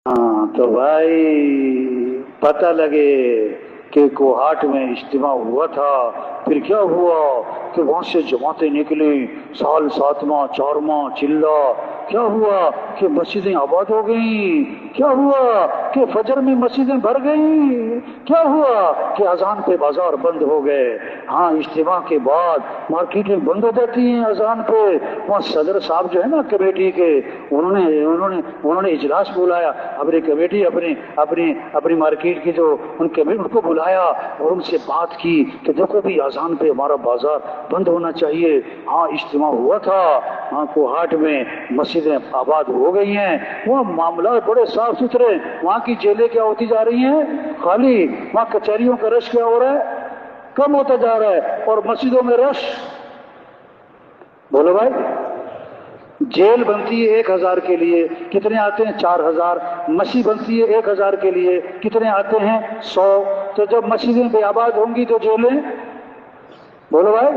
हाँ तो भाई पता लगे कि कोहाट में इज्तिमा हुआ था। फिर क्या हुआ कि वहां से जमातें निकली, साल सातवां चारवां चिल्ला। क्या हुआ कि मस्जिदें आबाद हो गई। क्या हुआ कि फजर में मस्जिदें भर गई। क्या हुआ कि अजान पे बाजार बंद हो गए। हाँ, इज्तिमा के बाद मार्केटें बंद हो जाती हैं अजान पे। वहाँ सदर साहब जो है ना कमेटी के, उन्होंने उन्होंने उन्होंने इजलास बुलाया। अपनी कमेटी अपनी अपनी अपनी मार्केट की जो उनको बुलाया और उनसे बात की कि देखो भी अजान पे हमारा बाजार बंद होना चाहिए। हाँ, इज्तिमा हुआ था। हाँ, कोहाट में मस्जिदें आबाद हो गई हैं। वहाँ मामला बड़े साफ सुथरे। वहाँ की जेलें क्या होती जा रही हैं? खाली। वहाँ कचहरियों का रश क्या हो रहा है? कम होता जा रहा है। और मस्जिदों में रश, बोलो भाई, जेल बनती है 1000 के लिए, कितने आते हैं? 4000। मस्जिद बनती है 1000 के लिए, कितने आते हैं? 100। तो जब मस्जिदें बेआबाद होंगी तो जेलें, बोलो भाई,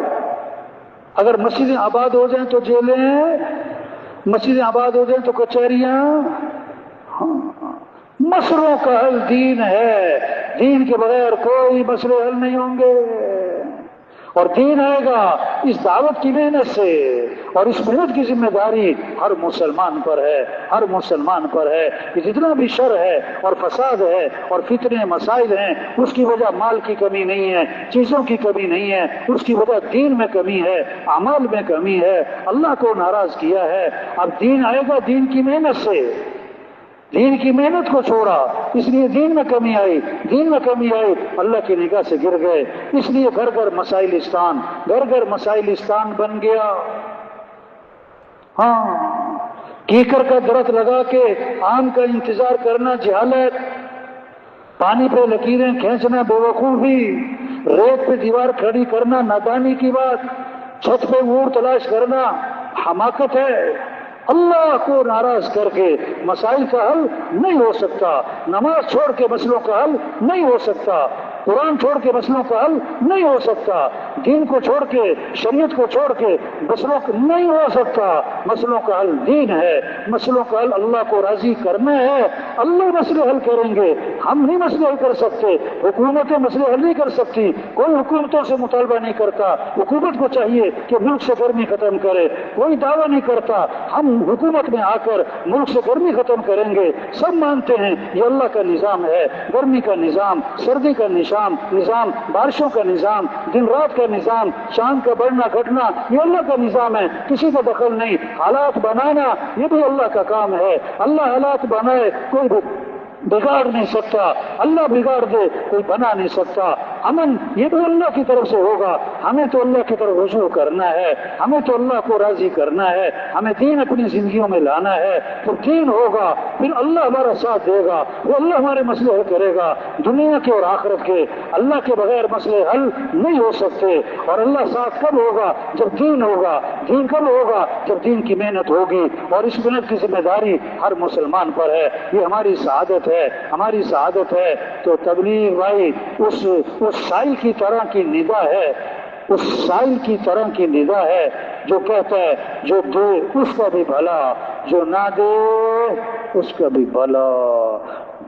अगर मस्जिदें आबाद हो जाएं तो जेलें, मस्जिदें आबाद हो जाएं तो कचहरियां। हाँ, मसलों का हल दीन है। दीन के बगैर कोई मसले हल नहीं होंगे। और दीन आएगा इस दावत की मेहनत से। और इस मेहनत की जिम्मेदारी हर मुसलमान पर है, हर मुसलमान पर है कि जितना भी शर है और फसाद है और फितने मसाइल हैं, उसकी वजह माल की कमी नहीं है, चीजों की कमी नहीं है, उसकी वजह दीन में कमी है, अमाल में कमी है, अल्लाह को नाराज किया है। अब दीन आएगा दीन की मेहनत से। दीन की मेहनत को छोड़ा, इसलिए दीन में कमी आई। दीन में कमी आई, अल्लाह की निगाह से गिर गए। इसलिए घर घर मसाइलिस्तान, घर घर मसाइलिस्तान बन गया। हाँ, कीकर का दरख्त लगा के आम का इंतजार करना जहालत, पानी पे लकीरें खींचना बेवकूफी, रेत पे दीवार खड़ी करना नादानी की बात, छत पे ऊँट तलाश करना हमाकत है। अल्लाह को नाराज करके मसाइल का हल नहीं हो सकता। नमाज छोड़ के मसलों का हल नहीं हो सकता। कुरान छोड़ के मसलों का हल नहीं हो सकता। दीन को छोड़ के, शरीयत को छोड़ के मसलों का नहीं हो सकता। मसलों का हल दीन है। मसलों का हल अल्लाह को राजी करना है। अल्लाह मसले हल करेंगे, हम नहीं मसले हल कर सकते। हुकूमतें मसले हल नहीं कर सकती। कोई हुकूमतों से मुतालबा नहीं करता। हुकूमत को चाहिए कि मुल्क से गर्मी खत्म करे। कोई दावा नहीं करता हम हुकूमत में आकर मुल्क से गर्मी खत्म करेंगे। सब मानते हैं ये अल्लाह का निजाम है। गर्मी का निजाम, सर्दी का निजाम, बारिशों का निजाम, दिन रात का निजाम, चांद का बढ़ना घटना, ये अल्लाह का निजाम है। किसी का दखल नहीं। हालात बनाना ये भी अल्लाह का काम है। अल्लाह हालात बनाए, कोई बिगाड़ नहीं सकता। अल्लाह बिगाड़ दे, कोई बना नहीं सकता। अमन ये तो अल्लाह की तरफ से होगा। हमें तो अल्लाह की तरफ रुजू करना है, हमें तो अल्लाह को राजी करना है, हमें दीन अपनी जिंदगियों में लाना है। तो दीन होगा, फिर अल्लाह हमारा साथ देगा, वो अल्लाह हमारे मसले हल करेगा, दुनिया के और आखिरत के। अल्लाह के बगैर मसले हल नहीं हो सकते। और अल्लाह साथ कब होगा? जब दीन होगा। दीन कब होगा? जब दीन की मेहनत होगी। और इस मेहनत की जिम्मेदारी हर मुसलमान पर है। ये हमारी सआदत है, हमारी सआदत है। तो तबलीग भाई उस साइल की तरह की निदा है, उस साइल की तरह की निदा है जो कहता है जो दे उसका भी भला, जो ना दे उसका भी भला।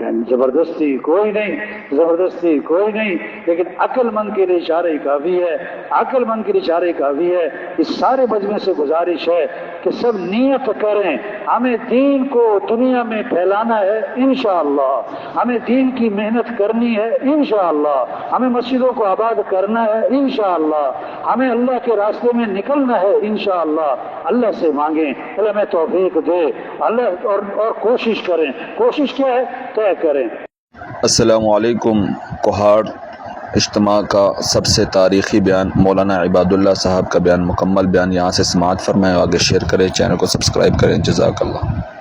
जबरदस्ती कोई नहीं, जबरदस्ती कोई नहीं। लेकिन अक्लमंद के लिए इशारे काफी है, अक्लमंद के लिए इशारे काफी है। इस सारे मजमे से गुजारिश है कि सब नियत करें, हमें दीन को दुनिया में फैलाना है इंशाअल्लाह, हमें दीन की मेहनत करनी है इंशाअल्लाह, हमें मस्जिदों को आबाद करना है इंशाअल्लाह, हमें अल्लाह के रास्ते में निकलना है इंशाअल्लाह। अल्लाह से मांगें, अल्लाह हमें तौफीक दे, अल्लाह और कोशिश करें। कोशिश क्या है? तय करें। अस्सलामु अलैकुम। कोहाट इज्तिमा का सबसे तारीख़ी बयान मौलाना इबादुल्लाह साहब का बयान, मुकम्मल बयान यहाँ से समाअत फरमाएं। आगे शेयर करें, चैनल को सब्सक्राइब करें। जज़ाकल्लाह।